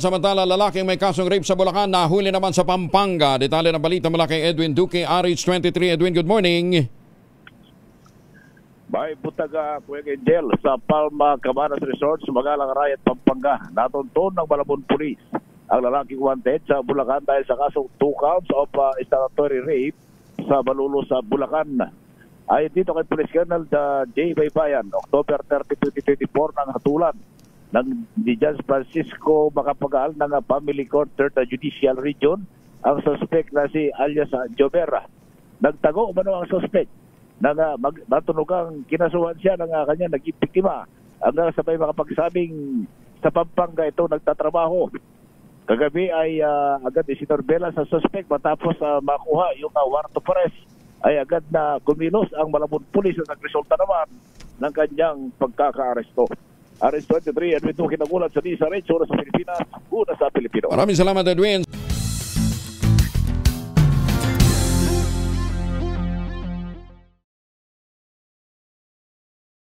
Samantala, lalaking may kasong rape sa Bulacan, nahuli naman sa Pampanga. Detalye ng balita mula kay Edwin Duque, RH23. Edwin, good morning. May butaga Kuya Angel sa Palma Cabanas Resort sa Magalang Rayat, Pampanga. Natunton ng Malabon Police ang lalaking wanted sa Bulacan dahil sa kasong 2 counts of statutory rape sa Balulo sa Bulacan. Ayon dito kay Police Colonel J. Baybayan, October 30, 2024 ng hatulan ni Judge Francisco Macapagal ng Family Court 3rd Judicial Region ang suspect na si alias Jovera. Nagtago umano ang suspect na matunugang kinasuhan siya ng kanyang naging biktima hanggang sabay makapagsabing sa Pampanga ito nagtatrabaho. Kagabi ay agad isinorbela sa suspect matapos makuha yung warrant of arrest ay agad na kumilos ang Malabon Police at nagresulta naman ng kanyang pagkaka-aresto. RH23, Edwin Duque, nagulat sa Lisa Rich, una sa Pilipinas, una sa Pilipino. Maraming salamat, Edwin.